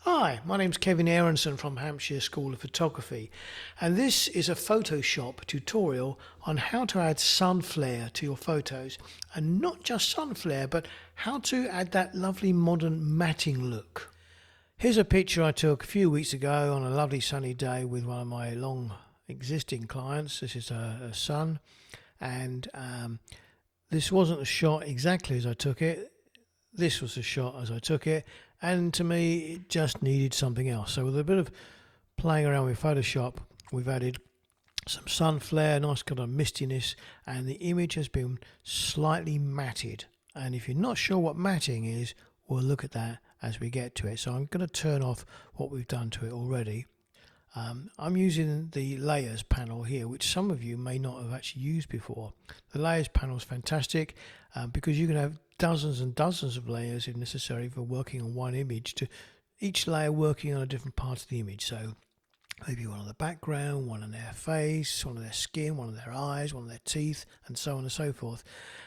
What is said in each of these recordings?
Hi, my name's Kevin Aronson from Hampshire School of Photography, and this is a Photoshop tutorial on how to add sun flare to your photos, and not just sun flare, but how to add that lovely modern matting look. Here's a picture I took a few weeks ago on a lovely sunny day with one of my long existing clients. This is a sun, and this wasn't a shot exactly as I took it. This was the shot as I took it, and to me it just needed something else. So with a bit of playing around with Photoshop, we've added some sun flare, nice kind of mistiness, and the image has been slightly matted. And if you're not sure what matting is, we'll look at that as we get to it. So I'm going to turn off what we've done to it already. I'm using the layers panel here, which some of you may not have actually used before. The layers panel is fantastic because you can have dozens and dozens of layers if necessary for working on one image, to each layer working on a different part of the image. So maybe one on the background, one on their face, one on their skin, one on their eyes, one on their teeth, and so on and so forth.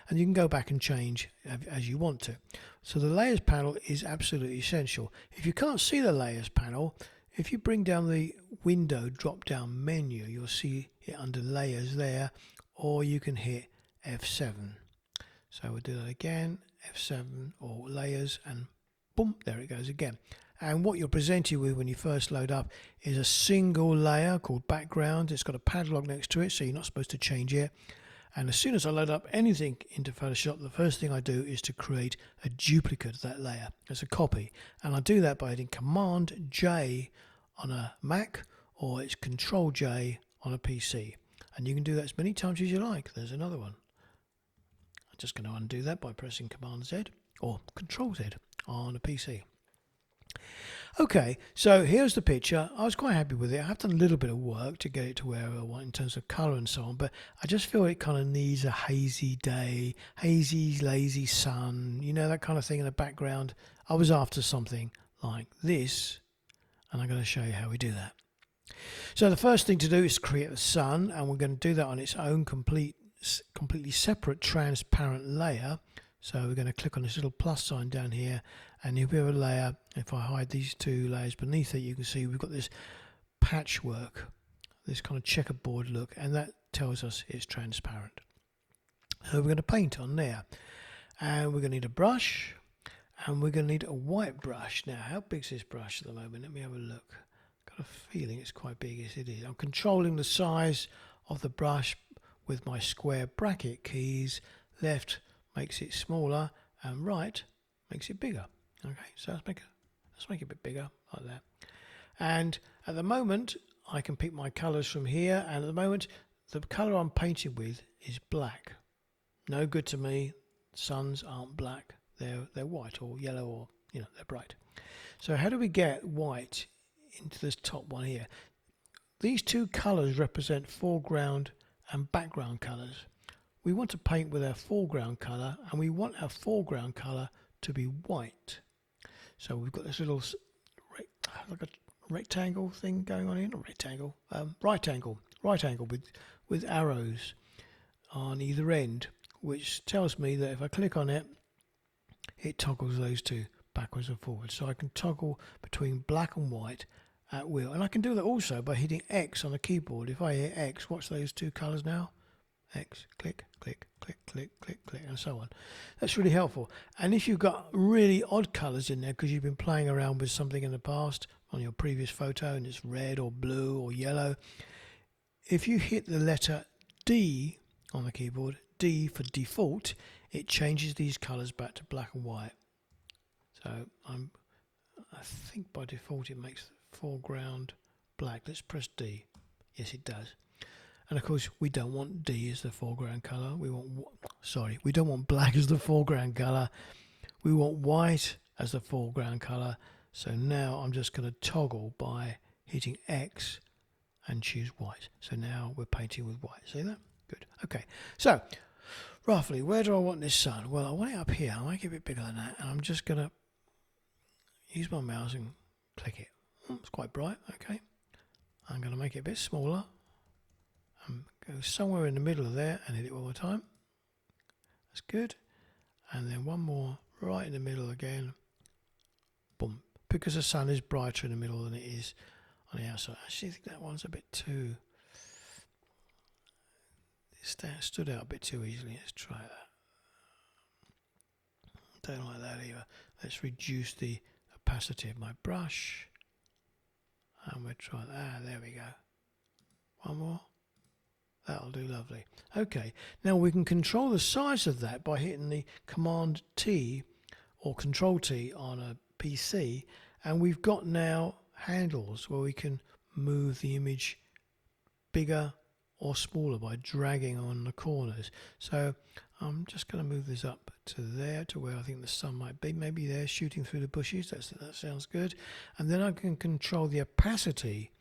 And you can go back and change as you want to. So the layers panel is absolutely essential. If you can't see the layers panel, if you bring down the window drop down menu, you'll see it under layers there, or you can hit F7. So we'll do that again, F7 or layers, and boom, there it goes again. And what you're presented with when you first load up is a single layer called background. It's got a padlock next to it, so you're not supposed to change it. And as soon as I load up anything into Photoshop, the first thing I do is to create a duplicate of that layer as a copy. And I do that by hitting Command J on a Mac, or it's Control J on a PC. And you can do that as many times as you like. There's another one. I'm just going to undo that by pressing Command Z or Control Z on a PC. Okay, so here's the picture. I was quite happy with it. I have done a little bit of work to get it to where I want in terms of colour and so on, but I just feel it kind of needs a hazy day, hazy, lazy sun, you know, that kind of thing in the background. I was after something like this, and I'm going to show you how we do that. So the first thing to do is create the sun, and we're going to do that on its own completely separate transparent layer. So we're going to click on this little plus sign down here, and if we have a layer, if I hide these two layers beneath it, you can see we've got this patchwork, this kind of checkerboard look, and that tells us it's transparent. So we're going to paint on there, and we're going to need a brush, and we're going to need a white brush. Now, how big is this brush at the moment? Let me have a look. Got a feeling it's quite big as it is. I'm controlling the size of the brush with my square bracket keys. Left makes it smaller, and right makes it bigger. Okay, so let's make it a bit bigger like that. And at the moment I can pick my colours from here, and at the moment the colour I'm painting with is black. No good to me. Suns aren't black, they're white or yellow, or they're bright. So how do we get white into this top one here? These two colours represent foreground and background colours. We want to paint with our foreground colour, and we want our foreground colour to be white. So we've got this little like a rectangle thing going on here, not rectangle, right angle with arrows on either end, which tells me that if I click on it, it toggles those two backwards and forwards. So I can toggle between black and white at will, and I can do that also by hitting X on the keyboard. If I hit X, watch those two colours now. X, click, click, click, click, click, click, and so on. That's really helpful. And if you've got really odd colours in there because you've been playing around with something in the past on your previous photo and it's red or blue or yellow, if you hit the letter D on the keyboard, D for default, it changes these colours back to black and white. So I think by default it makes the foreground black. Let's press D. Yes, it does. And of course, we don't want D as the foreground colour. We don't want black as the foreground colour. We want white as the foreground colour. So now I'm just going to toggle by hitting X and choose white. So now we're painting with white. See that? Good. Okay. So roughly, where do I want this sun? Well, I want it up here. I'll make it a bit bigger than that. And I'm just going to use my mouse and click it. It's quite bright. Okay. I'm going to make it a bit smaller. Go somewhere in the middle of there and hit it one more time. That's good. And then one more right in the middle again. Boom. because the sun is brighter in the middle than it is on the outside. Actually, I think that one's a bit too... It stood out a bit too easily. Let's try that. Don't like that either. Let's reduce the opacity of my brush. And we'll try that. There we go. One more. That'll do lovely. Okay, now we can control the size of that by hitting the Command T or Control T on a PC, and we've got now handles where we can move the image bigger or smaller by dragging on the corners. So I'm just going to move this up to there, to where I think the sun might be, maybe there shooting through the bushes. That sounds good. And then I can control the opacity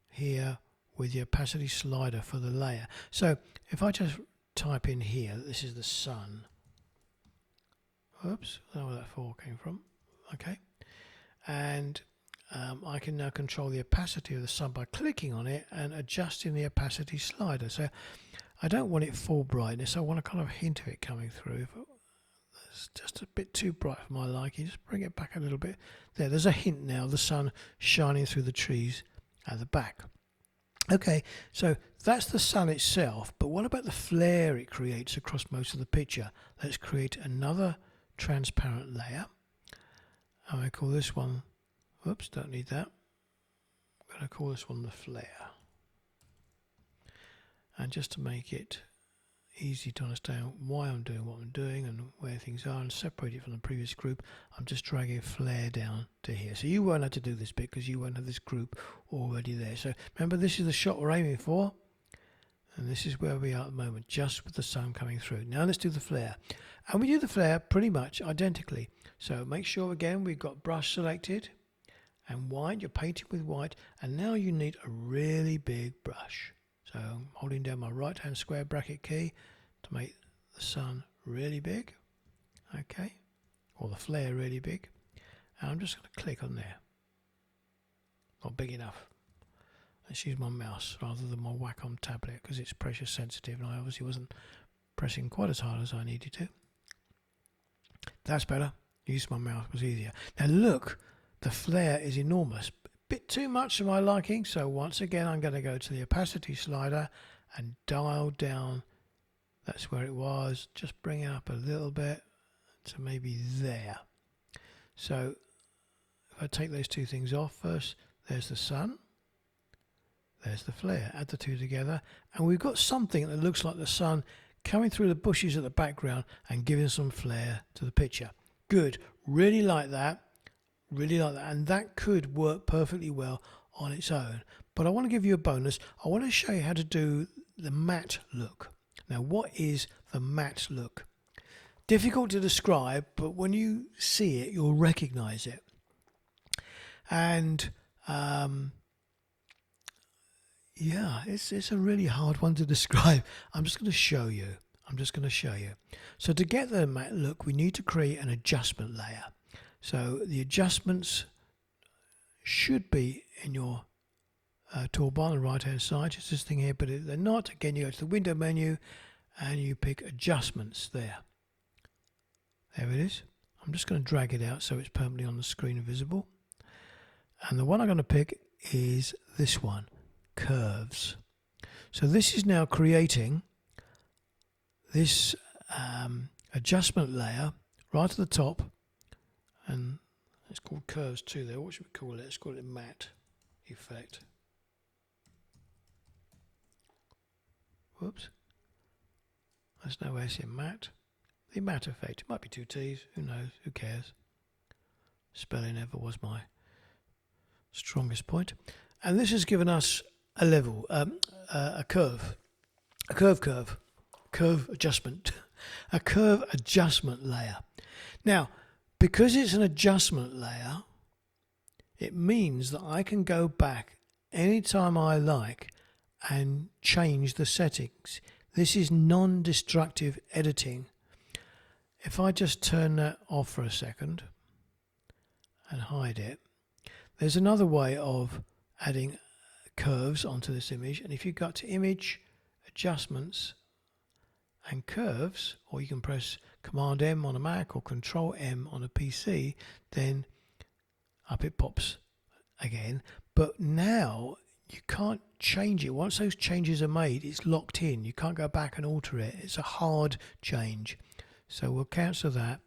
here with the opacity slider for the layer. So if I just type in here, this is the sun. Oops, I don't know where that 4 came from. Okay. And I can now control the opacity of the sun by clicking on it and adjusting the opacity slider. So I don't want it full brightness. I want to kind of hint of it coming through. If it's just a bit too bright for my liking, just bring it back a little bit. There's a hint now, the sun shining through the trees at the back. Okay, so that's the sun itself, but what about the flare it creates across most of the picture? Let's create another transparent layer. And I call this one, whoops, don't need that. I'm going to call this one the flare. And just to make it easy to understand why I'm doing what I'm doing and where things are and separate it from the previous group, I'm just dragging flare down to here. So you won't have to do this bit because you won't have this group already there. So remember, this is the shot we're aiming for, and this is where we are at the moment, just with the sun coming through. Now let's do the flare, and we do the flare pretty much identically. So make sure again we've got brush selected and white. You're painting with white, and now you need a really big brush. So I'm holding down my right hand square bracket key to make the sun really big, okay, or the flare really big, and I'm just going to click on there. Not big enough. Let's use my mouse rather than my Wacom tablet because it's pressure sensitive and I obviously wasn't pressing quite as hard as I needed to. That's better. Use my mouse was easier. Now look, the flare is enormous. Bit too much for my liking, so once again I'm going to go to the opacity slider and dial down. That's where it was. Just bring it up a little bit to maybe there. So if I take those two things off first, there's the sun, there's the flare. Add the two together and we've got something that looks like the sun coming through the bushes at the background and giving some flare to the picture. Good, really like that. Really like that, and that could work perfectly well on its own. But I want to give you a bonus. I want to show you how to do the matte look. Now, what is the matte look? Difficult to describe, but when you see it, you'll recognize it. And yeah, it's a really hard one to describe. I'm just going to show you. So to get the matte look, we need to create an adjustment layer. So the adjustments should be in your toolbar on the right hand side. It's this thing here, but if they're not, again you go to the window menu and you pick adjustments there. There it is. I'm just going to drag it out so it's permanently on the screen visible. And the one I'm going to pick is this one, curves. So this is now creating this adjustment layer right at the top. And it's called curves too there. What should we call it? Let's call it matte effect. Whoops. There's no S in matte. The matte effect. It might be two T's. Who knows? Who cares? Spelling never was my strongest point. And this has given us a level, a curve. A curve adjustment. A curve adjustment layer. Now, because it's an adjustment layer, it means that I can go back anytime I like and change the settings. This is non-destructive editing. If I just turn that off for a second and hide it, there's another way of adding curves onto this image. And if you go to Image, Adjustments and Curves, or you can press Command M on a Mac or Control M on a PC, then I up it pops again. But now you can't change it. Once those changes are made, it's locked in. You can't go back and alter it. It's a hard change. So we'll cancel that,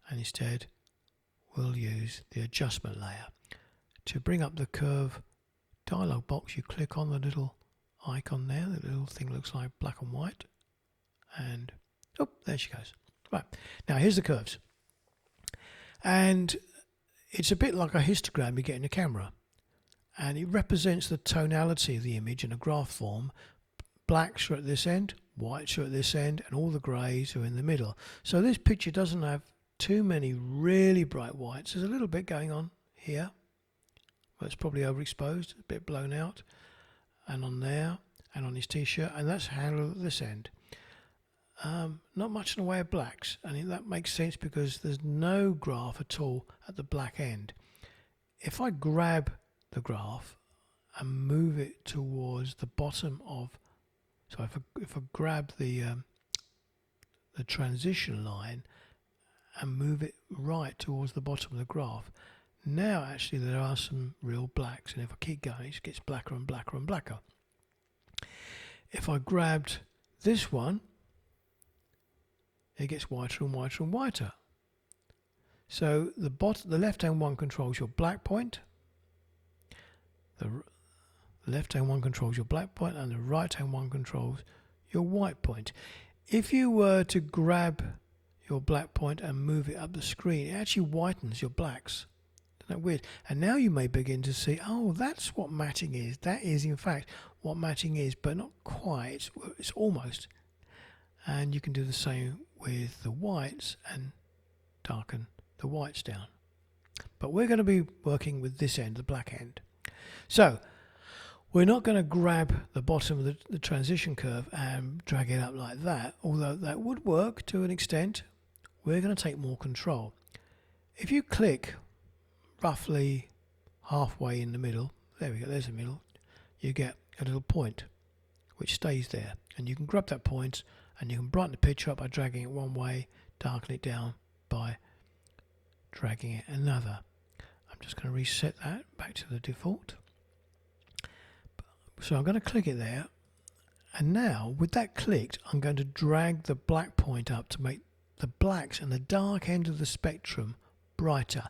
and instead we'll use the adjustment layer. To bring up the curve dialog box, you click on the little icon there. The little thing looks like black and white. And, oh, there she goes. Right, now here's the curves. And it's a bit like a histogram you get in a camera. And it represents the tonality of the image in a graph form. Blacks are at this end, whites are at this end, and all the greys are in the middle. So this picture doesn't have too many really bright whites. There's a little bit going on here. Well, it's probably overexposed, a bit blown out. And on there, and on his t-shirt, and that's handled at this end. Not much in the way of blacks, and that makes sense because there's no graph at all at the black end. If I grab the graph and move it towards the bottom of, so if I grab the transition line and move it right towards the bottom of the graph, now actually there are some real blacks, and if I keep going it gets blacker and blacker and blacker. If I grabbed this one, it gets whiter and whiter and whiter. So the left hand one controls your black point, the left hand one controls your black point, and the right hand one controls your white point. If you were to grab your black point and move it up the screen, it actually whitens your blacks. Isn't that weird? And now you may begin to see, oh, that's what matting is. That is in fact what matting is, but not quite. It's almost. And you can do the same with the whites and darken the whites down. But we're going to be working with this end, the black end. So we're not going to grab the bottom of the transition curve and drag it up like that, although that would work to an extent. We're going to take more control. If you click roughly halfway in the middle, there we go, there's the middle, you get a little point which stays there, and you can grab that point and you can brighten the picture up by dragging it one way, darken it down by dragging it another. I'm just going to reset that back to the default. So I'm going to click it there, and now with that clicked I'm going to drag the black point up to make the blacks and the dark end of the spectrum brighter.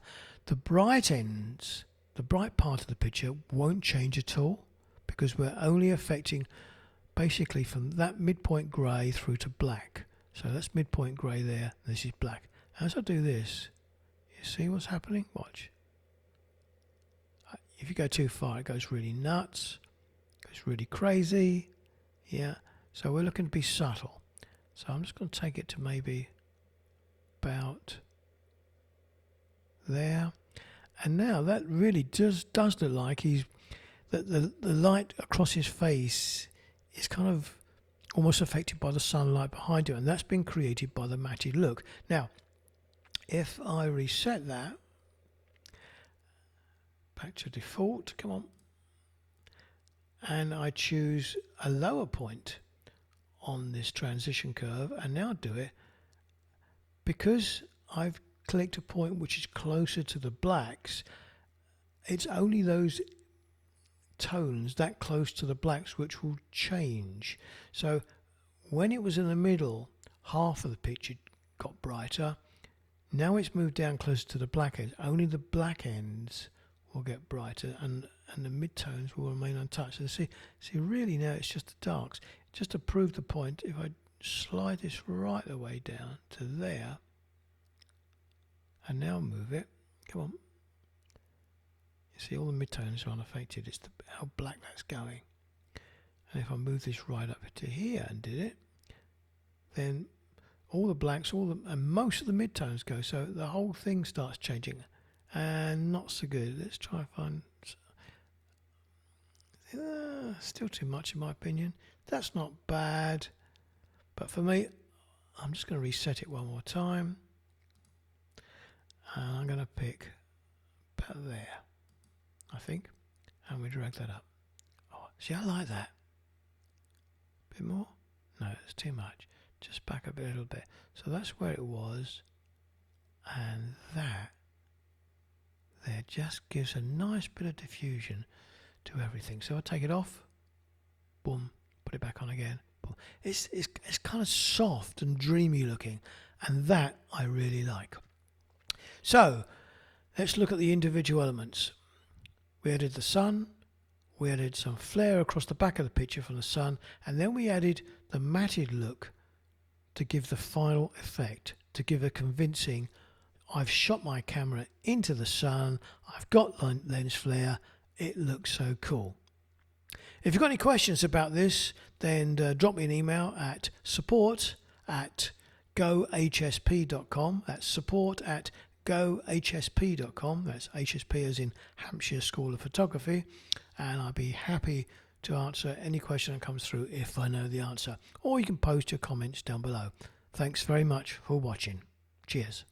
The bright ends, the bright part of the picture won't change at all because we're only affecting basically from that midpoint grey through to black. So that's midpoint grey there, this is black. As I do this, you see what's happening? Watch. If you go too far it goes really nuts, goes really crazy. Yeah, so we're looking to be subtle. So I'm just going to take it to maybe about there. And now that really does look like the light across his face is kind of almost affected by the sunlight behind him, and that's been created by the matted look. Now, if I reset that back to default, come on, and I choose a lower point on this transition curve and now do it, because I've clicked a point which is closer to the blacks, it's only those tones that close to the blacks which will change. So when it was in the middle, half of the picture got brighter. Now it's moved down closer to the black ends. Only the black ends will get brighter, and the mid-tones will remain untouched. So see really now it's just the darks. Just to prove the point, if I slide this right the way down to there and now move it, come on, you see all the midtones are unaffected. It's how black that's going. And if I move this right up to here and did it, then all the blacks, and most of the midtones go. So the whole thing starts changing, and not so good. Let's try and find. Still too much in my opinion. That's not bad, but for me, I'm just going to reset it one more time, and I'm going to pick about there, I think, and we drag that up. Oh, see, I like that. Bit more? No, it's too much. Just back up a little bit. So that's where it was, and that there just gives a nice bit of diffusion to everything. So I'll take it off, boom, put it back on again. Boom. It's kind of soft and dreamy looking, and that I really like. So let's look at the individual elements. We added the sun, we added some flare across the back of the picture from the sun, and then we added the matted look to give the final effect, to give a convincing, I've shot my camera into the sun, I've got lens flare, it looks so cool. If you've got any questions about this, then drop me an email at support@gohsp.com. That's support@gohsp.com. That's HSP as in Hampshire School of Photography. And I'll be happy to answer any question that comes through if I know the answer. Or you can post your comments down below. Thanks very much for watching. Cheers.